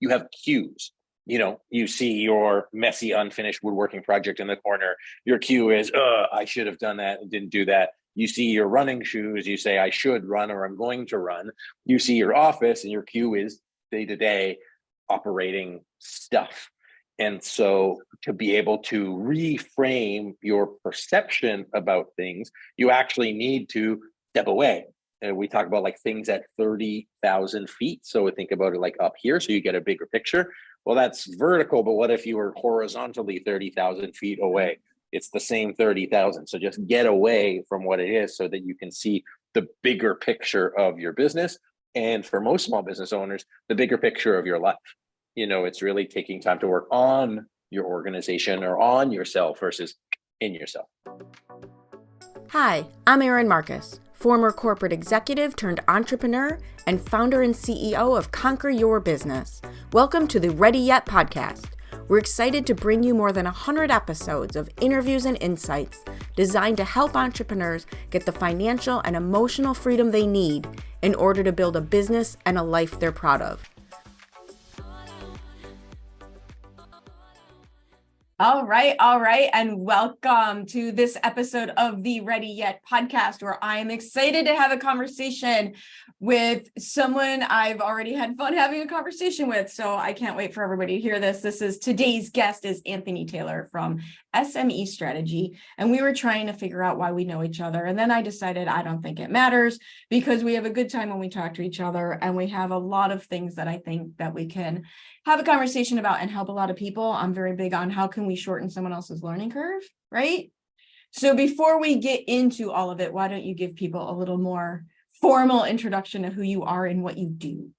you have cues. You see your messy, unfinished woodworking project in the corner. Your cue is, I should have done that and didn't do that. You see your running shoes. You say, I should run or I'm going to run. You see your office and your cue is day-to-day operating stuff. And so to be able to reframe your perception about things, you actually need to step away. And we talk about like things at 30,000 feet. So we think about it like up here, so you get a bigger picture. Well, that's vertical, but what if you were horizontally 30,000 feet away? It's the same 30,000. So just get away from what it is so that you can see the bigger picture of your business. And for most small business owners, the bigger picture of your life. It's really taking time to work on your organization or on yourself versus in yourself. Hi, I'm Erin Marcus, former corporate executive turned entrepreneur and founder and CEO of Conquer Your Business. Welcome to the Ready Yet podcast. We're excited to bring you more than 100 episodes of interviews and insights designed to help entrepreneurs get the financial and emotional freedom they need in order to build a business and a life they're proud of. All right. And welcome to this episode of the Ready Yet podcast, where I am excited to have a conversation with someone I've already had fun having a conversation with. So I can't wait for everybody to hear this. Today's guest is Anthony Taylor from SME Strategy. And we were trying to figure out why we know each other. And then I decided I don't think it matters because we have a good time when we talk to each other. And we have a lot of things that I think that we can have a conversation about and help a lot of people. I'm very big on how can we shorten someone else's learning curve, right? So before we get into all of it, why don't you give people a little more formal introduction of who you are and what you do?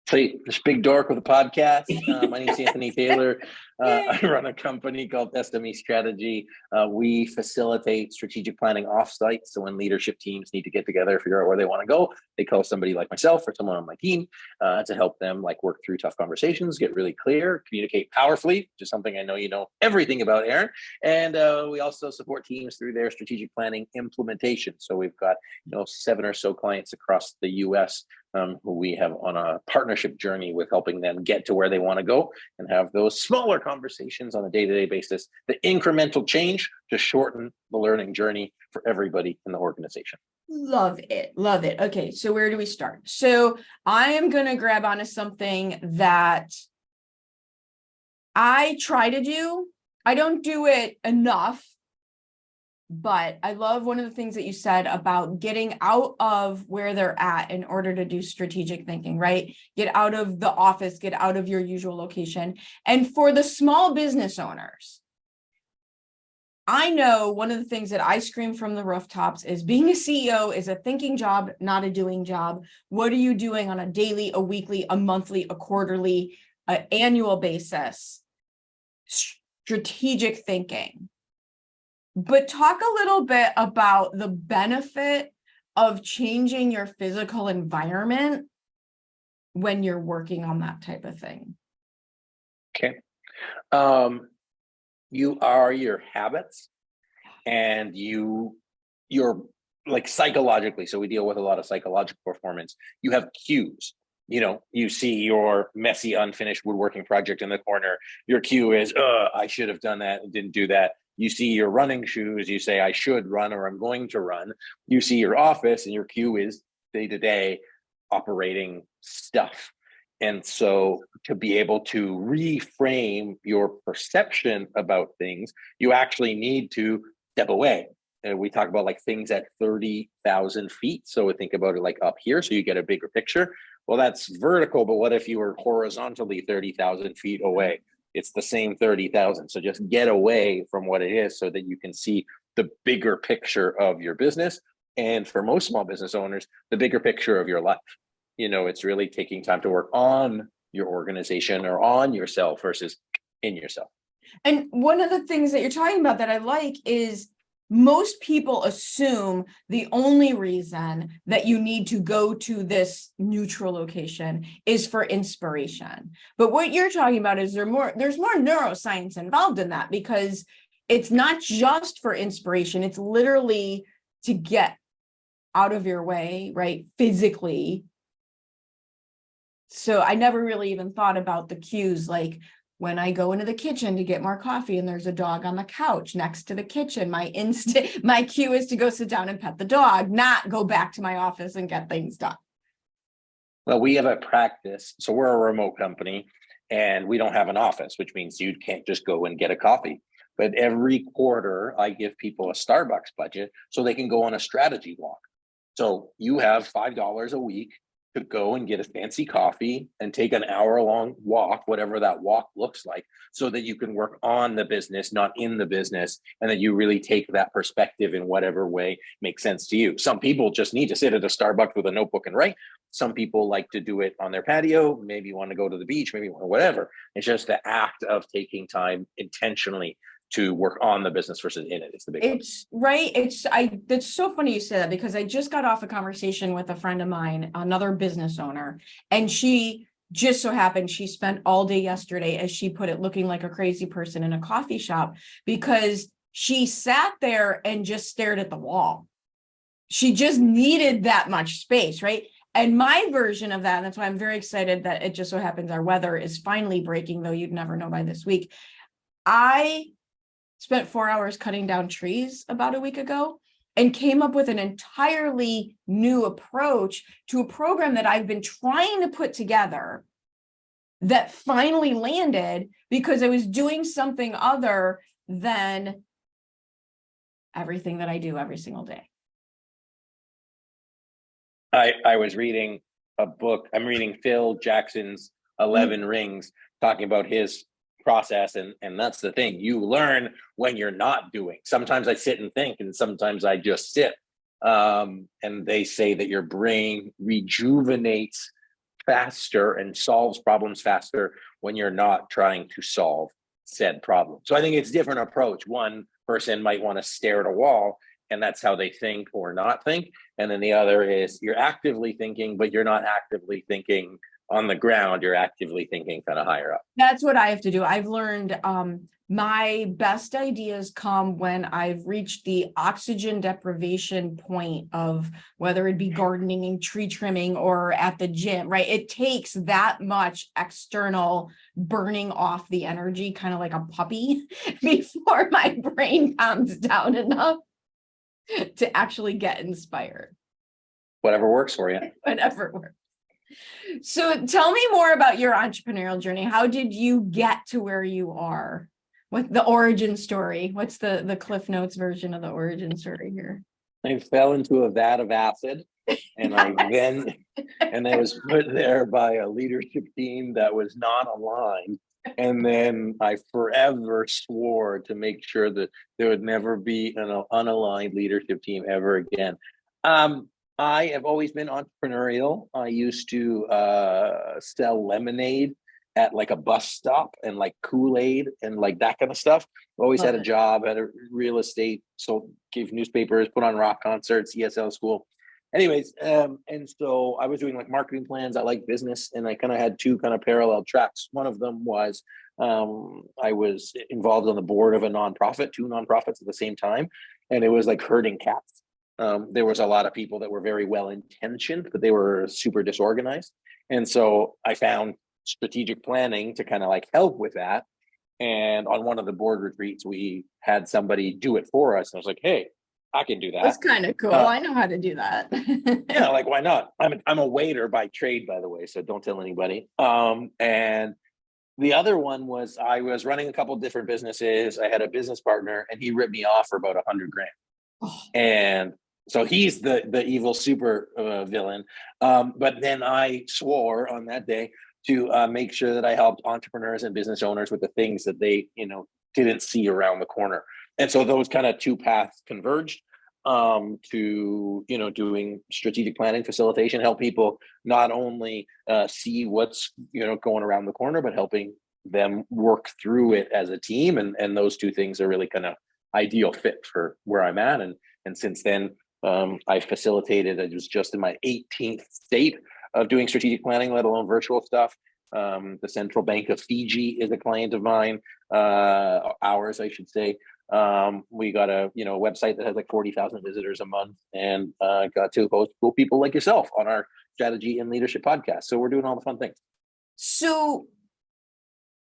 Hey, this big dork with a podcast. My name is Anthony Taylor. I run a company called SME Strategy. We facilitate strategic planning offsite. So when leadership teams need to get together, figure out where they want to go, they call somebody like myself or someone on my team to help them work through tough conversations, get really clear, communicate powerfully, which is something I know you know everything about, Erin. And we also support teams through their strategic planning implementation. So we've got 7 or so clients across the U.S. Who we have on a partnership journey with, helping them get to where they want to go and have those smaller conversations on a day-to-day basis, the incremental change to shorten the learning journey for everybody in the organization. Love it. Okay, so where do we start? So I am going to grab onto something that I try to do. I don't do it enough. But I love one of the things that you said about getting out of where they're at in order to do strategic thinking, right? Get out of the office, get out of your usual location. And for the small business owners, I know one of the things that I scream from the rooftops is being a CEO is a thinking job, not a doing job. What are you doing on a daily, a weekly, a monthly, a quarterly, an annual basis? Strategic thinking. But talk a little bit about the benefit of changing your physical environment when you're working on that type of thing. Okay. You are your habits, and you're like psychologically. So we deal with a lot of psychological performance. You have cues. You see your messy, unfinished woodworking project in the corner. Your cue is, I should have done that and didn't do that. You see your running shoes. You say, I should run or I'm going to run. You see your office and your cue is day-to-day operating stuff. And so to be able to reframe your perception about things, you actually need to step away. And we talk about like things at 30,000 feet. So we think about it like up here, so you get a bigger picture. Well, that's vertical, but what if you were horizontally 30,000 feet away? It's the same 30,000. So just get away from what it is so that you can see the bigger picture of your business. And for most small business owners, the bigger picture of your life. It's really taking time to work on your organization or on yourself versus in yourself. And one of the things that you're talking about that I like is most people assume the only reason that you need to go to this neutral location is for inspiration. But what you're talking about is there's more neuroscience involved in that, because it's not just for inspiration. It's literally to get out of your way, right? Physically, So I never really even thought about the cues, like when I go into the kitchen to get more coffee and there's a dog on the couch next to the kitchen, my cue is to go sit down and pet the dog, not go back to my office and get things done. Well, we have a practice. So we're a remote company and we don't have an office, which means you can't just go and get a coffee. But every quarter, I give people a Starbucks budget so they can go on a strategy walk. So you have $5 a week to go and get a fancy coffee and take an hour-long walk, whatever that walk looks like, so that you can work on the business, not in the business, and that you really take that perspective in whatever way makes sense to you. Some people just need to sit at a Starbucks with a notebook and write. Some people like to do it on their patio. Maybe you want to go to the beach, maybe whatever. It's just the act of taking time intentionally to work on the business versus in it. It's the big one. Right. It's so funny you say that, because I just got off a conversation with a friend of mine, another business owner, and she just so happened she spent all day yesterday, as she put it, looking like a crazy person in a coffee shop, because she sat there and just stared at the wall. She just needed that much space, right? And my version of that, and that's why I'm very excited that it just so happens our weather is finally breaking, though you'd never know by this week. I spent 4 hours cutting down trees about a week ago and came up with an entirely new approach to a program that I've been trying to put together that finally landed because I was doing something other than everything that I do every single day. I was reading a book. I'm reading Phil Jackson's 11 Rings, talking about his process, and that's the thing, you learn when you're not doing. Sometimes I sit and think, and sometimes I just sit, and they say that your brain rejuvenates faster and solves problems faster when you're not trying to solve said problem. So I think it's a different approach. One person might want to stare at a wall, and that's how they think or not think, and then the other is you're actively thinking, but you're not actively thinking on the ground, you're actively thinking kind of higher up. That's what I have to do. I've learned my best ideas come when I've reached the oxygen deprivation point of whether it be gardening and tree trimming or at the gym, right? It takes that much external burning off the energy, kind of like a puppy, before my brain calms down enough to actually get inspired. Whatever works for you. Whatever works. So tell me more about your entrepreneurial journey. How did you get to where you are? What the origin story? What's the Cliff Notes version of the origin story here? I fell into a vat of acid, and I was put there by a leadership team that was not aligned. And then I forever swore to make sure that there would never be an unaligned leadership team ever again. I have always been entrepreneurial. I used to sell lemonade at like a bus stop and like Kool-Aid and like that kind of stuff. Always had a job, had a real estate, so gave newspapers, put on rock concerts, ESL school. Anyways, and so I was doing like marketing plans. I like business, and I kind of had two kind of parallel tracks. One of them was I was involved on the board of a nonprofit, two nonprofits at the same time, and it was like herding cats. There was a lot of people that were very well intentioned, but they were super disorganized. And so I found strategic planning to kind of like help with that. And on one of the board retreats, we had somebody do it for us. And I was like, hey, I can do that. That's kind of cool. I know how to do that. Yeah, like why not? I'm a waiter by trade, by the way, so don't tell anybody. And the other one was I was running a couple of different businesses. I had a business partner, and he ripped me off for about $100,000. Oh. And so he's the evil super villain. But then I swore on that day to make sure that I helped entrepreneurs and business owners with the things that they, didn't see around the corner. And so those kind of two paths converged to, doing strategic planning, facilitation, help people not only see what's, going around the corner, but helping them work through it as a team. And those two things are really kind of ideal fit for where I'm at. And since then, I facilitated, I was just in my 18th state of doing strategic planning, let alone virtual stuff. The Central Bank of Fiji is a client of mine, ours, I should say. We got a website that has like 40,000 visitors a month, and got to host cool people like yourself on our Strategy and Leadership podcast. So we're doing all the fun things. So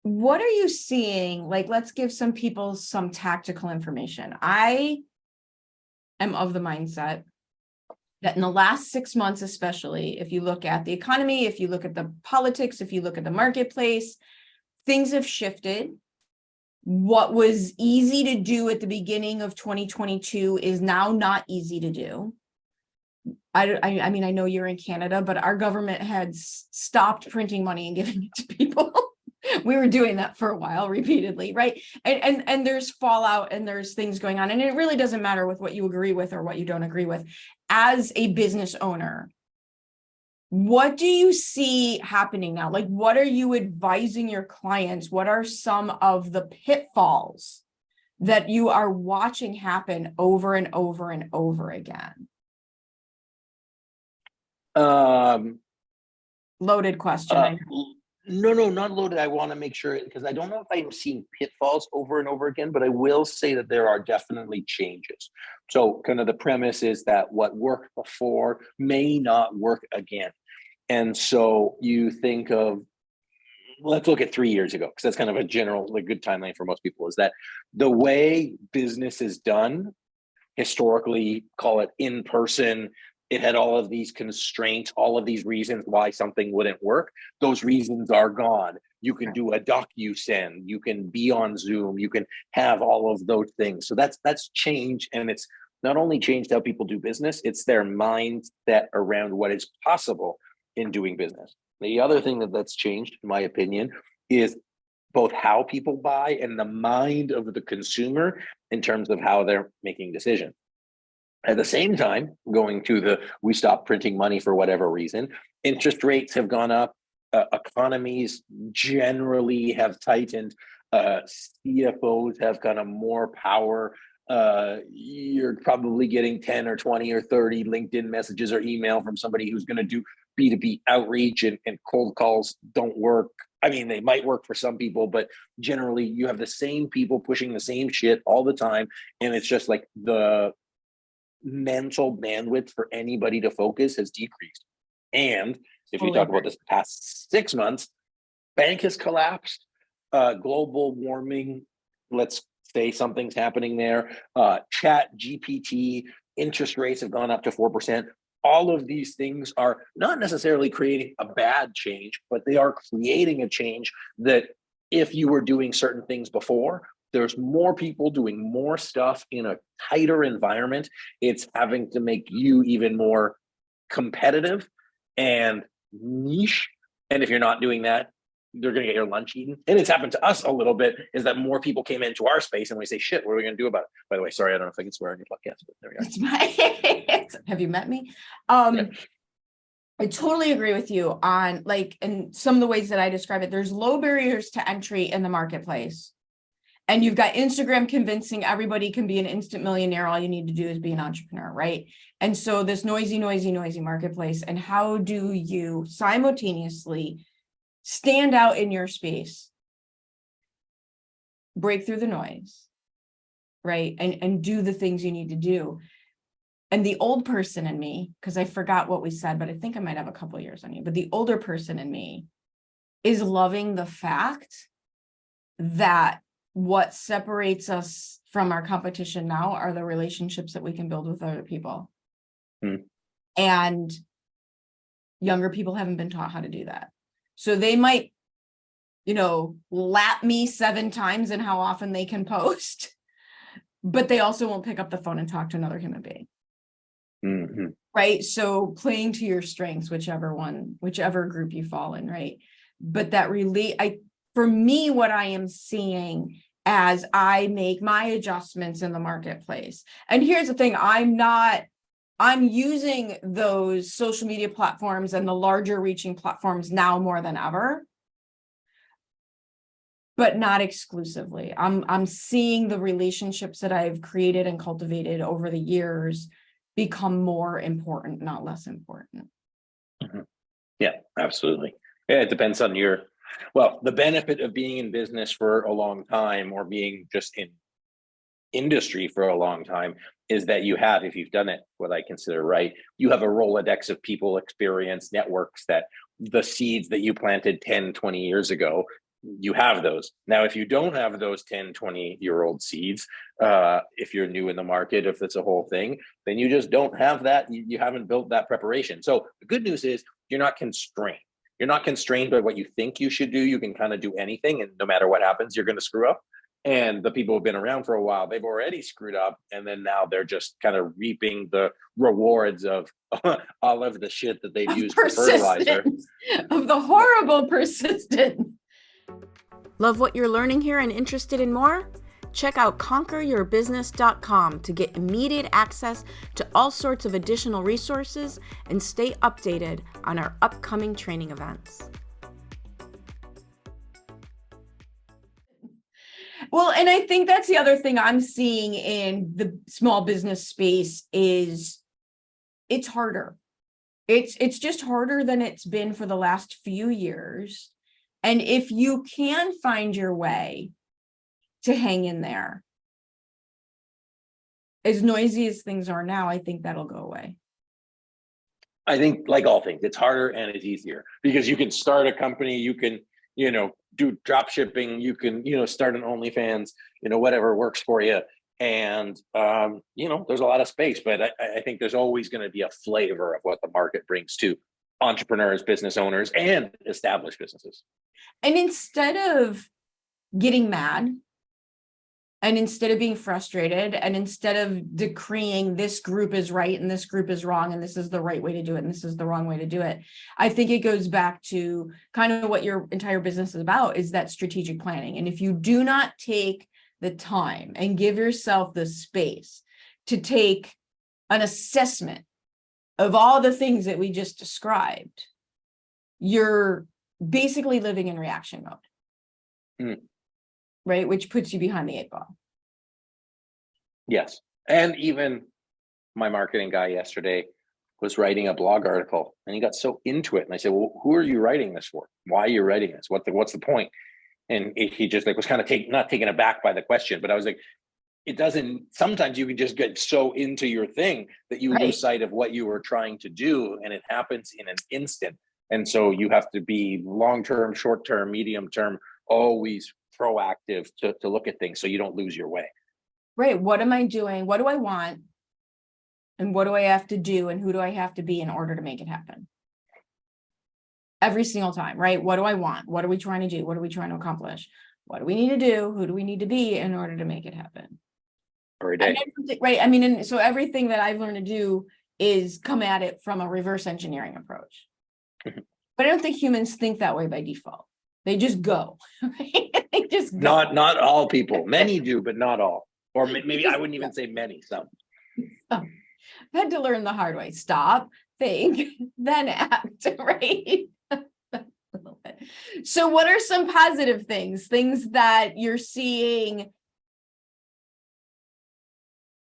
what are you seeing? Like, let's give some people some tactical information. I am of the mindset that in the last 6 months, especially, if you look at the economy, if you look at the politics, if you look at the marketplace, things have shifted. What was easy to do at the beginning of 2022 is now not easy to do. I mean, I know you're in Canada, but our government had stopped printing money and giving it to people. We were doing that for a while repeatedly, right? And there's fallout and there's things going on. And it really doesn't matter with what you agree with or what you don't agree with. As a business owner, what do you see happening now? Like, what are you advising your clients? What are some of the pitfalls that you are watching happen over and over and over again? Loaded question. No, not loaded. I want to make sure, because I don't know if I'm seeing pitfalls over and over again, but I will say that there are definitely changes. So kind of the premise is that what worked before may not work again. And so you think of, let's look at 3 years ago, because that's kind of a general, like, good timeline for most people, is that the way business is done historically, call it in person, it had all of these constraints, all of these reasons why something wouldn't work. Those reasons are gone. You can do a DocuSend, you can be on Zoom, you can have all of those things. So that's changed, and it's not only changed how people do business, it's their mindset around what is possible in doing business. The other thing that's changed, in my opinion, is both how people buy and the mind of the consumer in terms of how they're making decisions. At the same time, going to we stopped printing money for whatever reason, interest rates have gone up, economies generally have tightened, CFOs have kind of more power. You're probably getting 10 or 20 or 30 LinkedIn messages or email from somebody who's going to do B2B outreach, and cold calls don't work. I mean, they might work for some people, but generally you have the same people pushing the same shit all the time. And it's just like the mental bandwidth for anybody to focus has decreased. And if you talk about this past 6 months, bank has collapsed, global warming, let's say something's happening there, chat GPT, interest rates have gone up to 4%. All of these things are not necessarily creating a bad change, but they are creating a change that if you were doing certain things before, there's more people doing more stuff in a tighter environment. It's having to make you even more competitive and niche. And if you're not doing that, they're going to get your lunch eaten. And it's happened to us a little bit, is that more people came into our space and we say, shit, what are we going to do about it? By the way, sorry, I don't know if I can swear on your podcast, but there we go. Have you met me? Yeah. I totally agree with you on, like, in some of the ways that I describe it. There's low barriers to entry in the marketplace. And you've got Instagram convincing everybody can be an instant millionaire. All you need to do is be an entrepreneur, right? And so this noisy marketplace. And how do you simultaneously stand out in your space, break through the noise, right? And do the things you need to do. And the old person in me, because I forgot what we said, but I think I might have a couple of years on you, but the older person in me is loving the fact that what separates us from our competition now are the relationships that we can build with other people. And younger people haven't been taught how to do that. So they might, lap me 7 times in how often they can post, but they also won't pick up the phone and talk to another human being. Mm-hmm. Right. So playing to your strengths, whichever group you fall in. Right. But that for me, what I am seeing as I make my adjustments in the marketplace. And here's the thing, I'm using those social media platforms and the larger reaching platforms now more than ever, but not exclusively. I'm seeing the relationships that I've created and cultivated over the years become more important, not less important. Mm-hmm. Yeah, absolutely. Yeah, it depends on the benefit of being in business for a long time or being just in industry for a long time is that you have, if you've done it, what I consider right, you have a Rolodex of people, experience, networks that the seeds that you planted 10, 20 years ago, you have those. Now, if you don't have those 10, 20-year-old seeds, if you're new in the market, if it's a whole thing, then you just don't have that. You haven't built that preparation. So the good news is you're not constrained. You're not constrained by what you think you should do. You can kind of do anything, and no matter what happens, you're going to screw up. And the people who've been around for a while, they've already screwed up, and then now they're just kind of reaping the rewards of all of the shit that they've used for fertilizer. Of the horrible persistence. Love what you're learning here and interested in more? Check out conqueryourbusiness.com to get immediate access to all sorts of additional resources and stay updated on our upcoming training events. Well, and I think that's the other thing I'm seeing in the small business space is it's harder. It's just harder than it's been for the last few years. And if you can find your way to hang in there, as noisy as things are now, I think that'll go away. I think, like all things, it's harder and it's easier because you can start a company, you can, do drop shipping, you can, start an OnlyFans, whatever works for you. And, there's a lot of space, but I think there's always going to be a flavor of what the market brings to entrepreneurs, business owners, and established businesses. And instead of getting mad, and instead of being frustrated, and instead of decreeing this group is right and this group is wrong, and this is the right way to do it and this is the wrong way to do it, I think it goes back to kind of what your entire business is about, is that strategic planning. And if you do not take the time and give yourself the space to take an assessment of all the things that we just described, you're basically living in reaction mode. Right? Which puts you behind the 8 ball. Yes. And even my marketing guy yesterday was writing a blog article and he got so into it. And I said, well, who are you writing this for? Why are you writing this? What's the point? And he just was kind of not taken aback by the question, but I was like, it doesn't, sometimes you can just get so into your thing that you lose sight of what you were trying to do, and it happens in an instant. And so you have to be long-term, short-term, medium-term, always proactive to look at things so you don't lose your way. Right. What am I doing? What do I want? And what do I have to do? And who do I have to be in order to make it happen? Every single time, right? What do I want? What are we trying to do? What are we trying to accomplish? What do we need to do? Who do we need to be in order to make it happen? Every day. Right. I mean, and so everything that I've learned to do is come at it from a reverse engineering approach. But I don't think humans think that way by default. They just go. Right? They just go. Not all people. Many do, but not all. Or maybe I wouldn't even say many. Some. I had to learn the hard way. Stop, think, then act. Right. So what are some positive things that you're seeing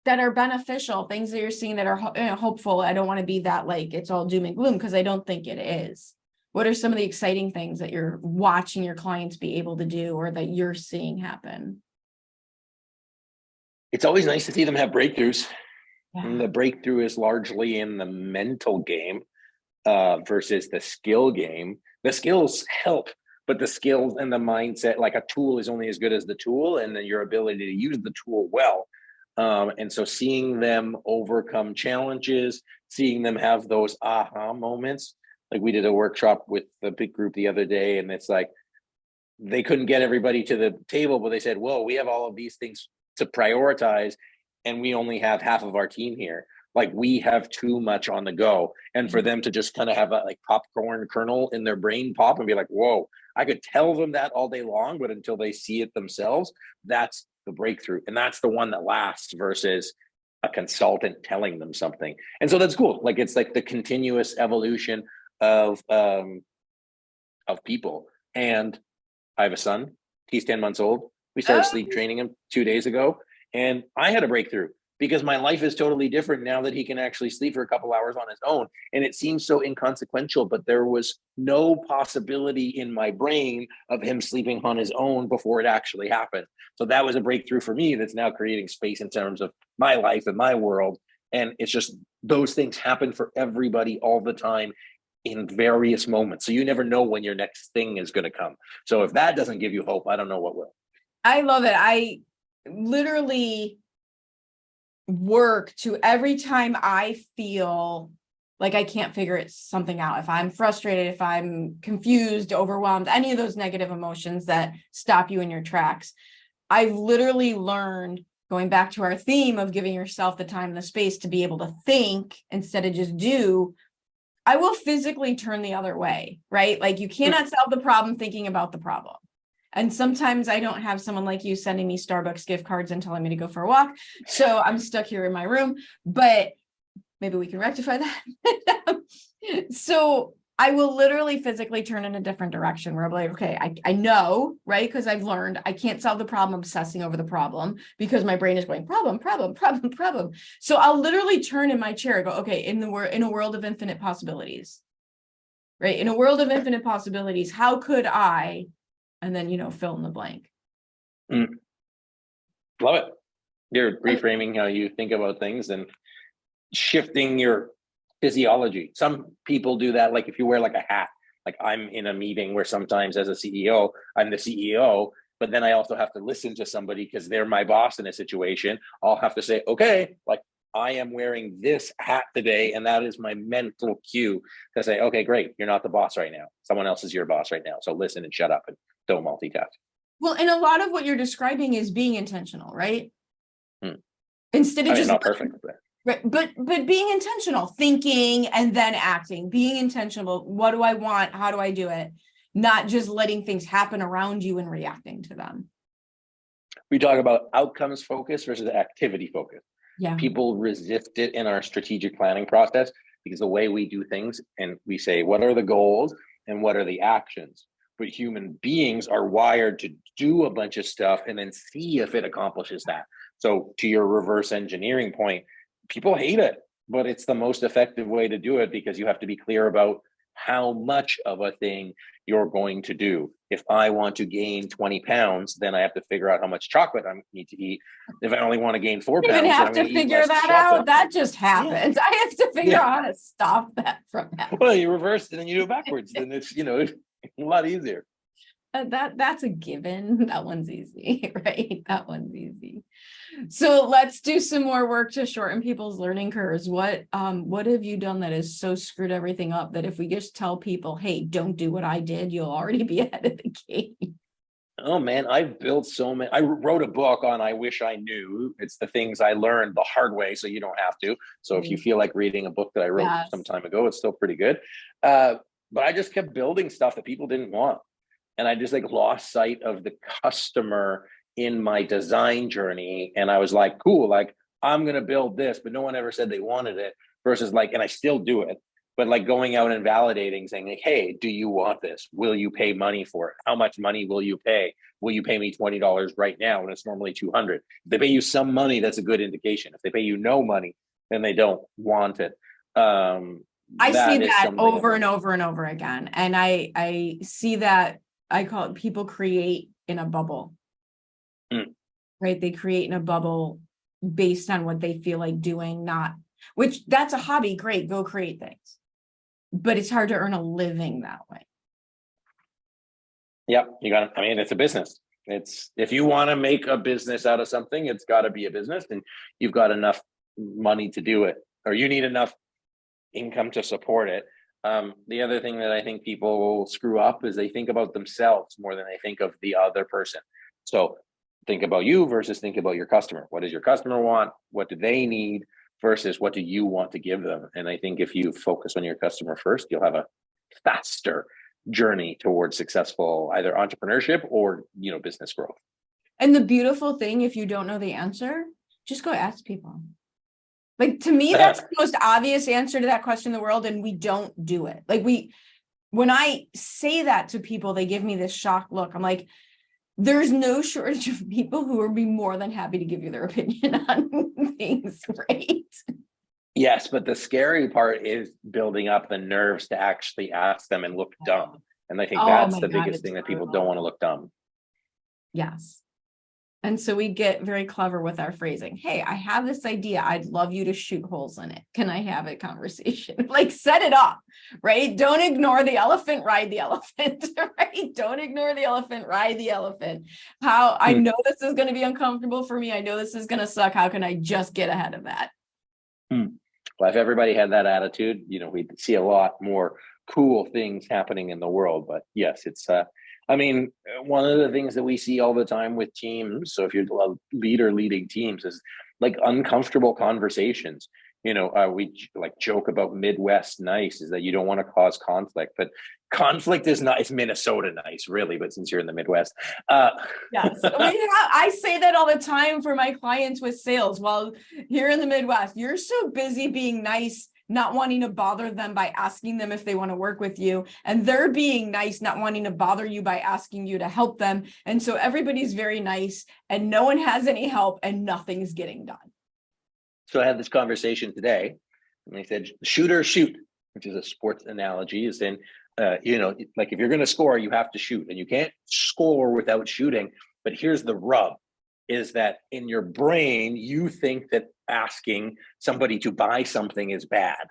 that are beneficial, things that you're seeing that are hopeful? I don't want to be that like it's all doom and gloom, because I don't think it is. What are some of the exciting things that you're watching your clients be able to do, or that you're seeing happen? It's always nice to see them have breakthroughs. Yeah. And the breakthrough is largely in the mental game versus the skill game. The skills help, but the skills and the mindset, like a tool is only as good as the tool, and then your ability to use the tool well. And so seeing them overcome challenges, seeing them have those aha moments. Like we did a workshop with a big group the other day, and it's like they couldn't get everybody to the table, but they said, whoa, we have all of these things to prioritize, and we only have half of our team here. Like we have too much on the go. And for them to just kind of have a like popcorn kernel in their brain pop and be like, whoa, I could tell them that all day long, but until they see it themselves, that's the breakthrough. And that's the one that lasts versus a consultant telling them something. And so that's cool. Like it's like the continuous evolution of people. And I have a son, he's 10 months old. We started sleep training him 2 days ago, and I had a breakthrough because my life is totally different now that he can actually sleep for a couple hours on his own. And it seems so inconsequential, but there was no possibility in my brain of him sleeping on his own before it actually happened. So that was a breakthrough for me that's now creating space in terms of my life and my world. And it's just those things happen for everybody all the time in various moments. So you never know when your next thing is going to come. So if that doesn't give you hope, I don't know what will. I love it. I literally work to every time I feel like I can't figure something out. If I'm frustrated, if I'm confused, overwhelmed, any of those negative emotions that stop you in your tracks, I've literally learned, going back to our theme of giving yourself the time and the space to be able to think instead of just do, I will physically turn the other way, right? Like you cannot solve the problem thinking about the problem. And sometimes I don't have someone like you sending me Starbucks gift cards and telling me to go for a walk. So I'm stuck here in my room, but maybe we can rectify that. So I will literally physically turn in a different direction where I'm like, okay, I know, right? Because I've learned I can't solve the problem obsessing over the problem because my brain is going problem. So I'll literally turn in my chair and go, okay, in a world of infinite possibilities, right? In a world of infinite possibilities, how could I, and then, fill in the blank. Love it. You're reframing how you think about things and shifting your physiology. Some people do that, like if you wear like a hat, like I'm in a meeting where sometimes as a CEO, I'm the CEO, but then I also have to listen to somebody because they're my boss in a situation. I'll have to say, okay, like I am wearing this hat today, and that is my mental cue to say, okay, great, you're not the boss right now. Someone else is your boss right now. So listen and shut up and don't multitask. Well, and a lot of what you're describing is being intentional, right? Instead of just not perfect. Right, but being intentional, thinking and then acting, being intentional. What do I want? How do I do it? Not just letting things happen around you and reacting to them. We talk about outcomes focus versus activity focus. Yeah. People resist it in our strategic planning process because the way we do things, and we say, what are the goals and what are the actions? But human beings are wired to do a bunch of stuff and then see if it accomplishes that. So to your reverse engineering point, people hate it, but it's the most effective way to do it because you have to be clear about how much of a thing you're going to do. If I want to gain 20 pounds, then I have to figure out how much chocolate I need to eat. If I only want to gain 4 pounds, I have I'm to going to figure that chocolate. out. That just happens. Yeah. I have to figure out how to stop that from happening. Well, you reverse it and you do it backwards, then it's a lot easier. That's a given. That one's easy, right? That one's easy. So let's do some more work to shorten people's learning curves. What have you done that has so screwed everything up that if we just tell people, hey, don't do what I did, you'll already be ahead of the game? Oh man, I've built so many. I wrote a book on I Wish I Knew. It's the things I learned the hard way, so you don't have to. So if you feel like reading a book that I wrote some time ago, it's still pretty good. But I just kept building stuff that people didn't want. And I just lost sight of the customer in my design journey. And I was like, cool, I'm going to build this, but no one ever said they wanted it versus and I still do it, but going out and validating, saying hey, do you want this? Will you pay money for it? How much money will you pay? Will you pay me $20 right now when it's normally $200? If they pay you some money, that's a good indication. If they pay you no money, then they don't want it. I see that over and over and over again. And I see that. I call it people create in a bubble, right? They create in a bubble based on what they feel like doing, which that's a hobby. Great. Go create things, but it's hard to earn a living that way. Yep. It's a business. If you want to make a business out of something, it's got to be a business and you've got enough money to do it, or you need enough income to support it. The other thing that I think people screw up is they think about themselves more than they think of the other person. So think about you versus think about your customer. What does your customer want? What do they need versus what do you want to give them? And I think if you focus on your customer first, you'll have a faster journey towards successful either entrepreneurship or business growth. And the beautiful thing, if you don't know the answer, just go ask people. To me, that's the most obvious answer to that question in the world, and we don't do it. When I say that to people, they give me this shocked look. I'm like, there's no shortage of people who would be more than happy to give you their opinion on things, right? Yes, but the scary part is building up the nerves to actually ask them and look dumb. And I think Oh that's my the God, biggest it's thing that people brutal. don't want to look dumb. Yes. And so we get very clever with our phrasing. Hey, I have this idea. I'd love you to shoot holes in it. Can I have a conversation? Like, set it up, right? Don't ignore the elephant, ride the elephant, right? Don't ignore the elephant, ride the elephant. How I know this is going to be uncomfortable for me. I know this is going to suck. How can I just get ahead of that? Well, if everybody had that attitude, we'd see a lot more cool things happening in the world. But yes, it's one of the things that we see all the time with teams. So if you're a leader leading teams, is like uncomfortable conversations. We like joke about Midwest nice is that you don't want to cause conflict, but conflict is not, it's Minnesota nice, really. But since you're in the Midwest, yes, I say that all the time for my clients with sales. Well, here in the Midwest, you're so busy being nice, not wanting to bother them by asking them if they want to work with you. And they're being nice, not wanting to bother you by asking you to help them. And so everybody's very nice and no one has any help and nothing's getting done. So I had this conversation today, and they said, shoot or shoot, which is a sports analogy, is in, like if you're going to score, you have to shoot, and you can't score without shooting. But here's the rub, is that in your brain, you think that asking somebody to buy something is bad,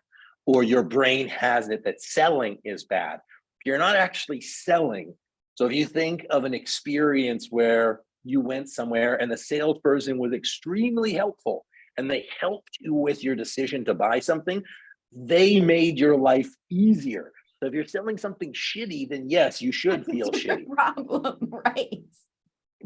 or your brain has it that selling is bad. You're not actually selling. So if you think of an experience where you went somewhere and the salesperson was extremely helpful, and they helped you with your decision to buy something, they made your life easier. So if you're selling something shitty, then yes, you should feel shitty. Problem, right?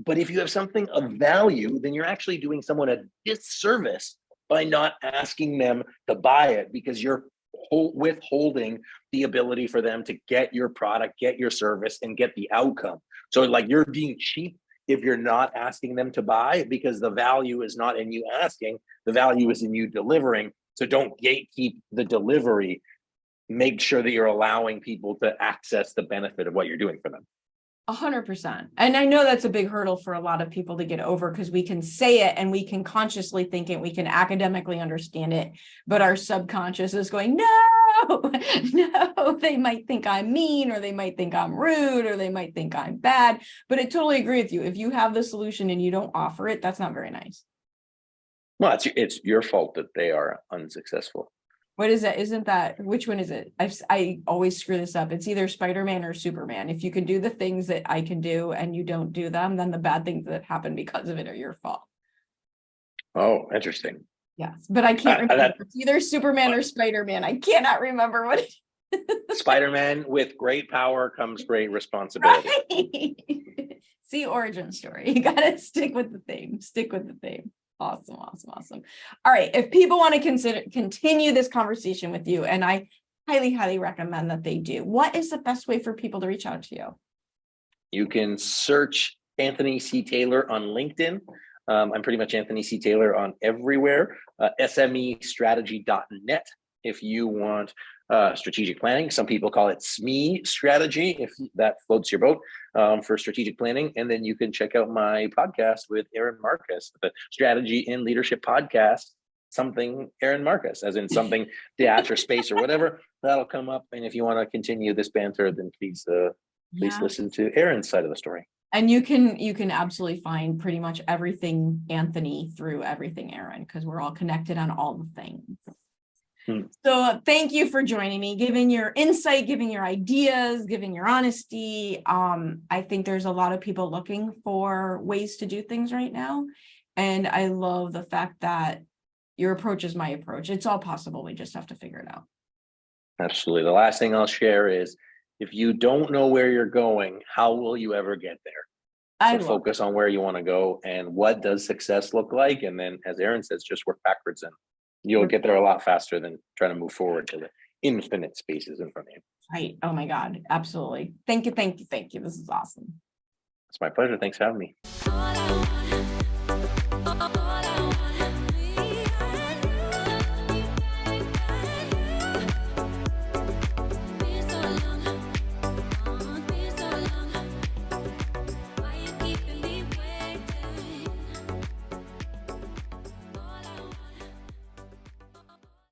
But if you have something of value, then you're actually doing someone a disservice by not asking them to buy it, because you're withholding the ability for them to get your product, get your service, and get the outcome. So like you're being cheap if you're not asking them to buy, because the value is not in you asking, the value is in you delivering. So don't gatekeep the delivery. Make sure that you're allowing people to access the benefit of what you're doing for them. 100%. And I know that's a big hurdle for a lot of people to get over, because we can say it and we can consciously think it, we can academically understand it, but our subconscious is going, no, they might think I'm mean, or they might think I'm rude, or they might think I'm bad. But I totally agree with you. If you have the solution and you don't offer it, that's not very nice. Well, it's your fault that they are unsuccessful. What is that? Isn't that, which one is it? I always screw this up. It's either Spider-Man or Superman. If you can do the things that I can do and you don't do them, then the bad things that happen because of it are your fault. Oh, interesting. Yes, but I can't remember. It's either Superman or Spider-Man. I cannot remember what it is. Spider-Man, with great power comes great responsibility. Right. See, origin story. You got to stick with the theme. Stick with the theme. Awesome. All right. If people want to continue this conversation with you, and I highly recommend that they do, what is the best way for people to reach out to you? You can search Anthony C. Taylor on LinkedIn. I'm pretty much Anthony C. Taylor on everywhere. SMEstrategy.net if you want strategic planning. Some people call it SME strategy, if that floats your boat, for strategic planning. And then you can check out my podcast with Erin Marcus, the Strategy in Leadership podcast, something Erin Marcus, as in something dash or space or whatever. That'll come up. And if you want to continue this banter, then please listen to Erin's side of the story. And you can absolutely find pretty much everything Anthony through everything Erin, because we're all connected on all the things. So thank you for joining me, giving your insight, giving your ideas, giving your honesty. I think there's a lot of people looking for ways to do things right now. And I love the fact that your approach is my approach. It's all possible. We just have to figure it out. Absolutely. The last thing I'll share is, if you don't know where you're going, how will you ever get there? So focus on where you want to go and what does success look like. And then, as Erin says, just work backwards, and you'll get there a lot faster than trying to move forward to the infinite spaces in front of you. Right. Oh my God. Absolutely. Thank you. This is awesome. It's my pleasure. Thanks for having me.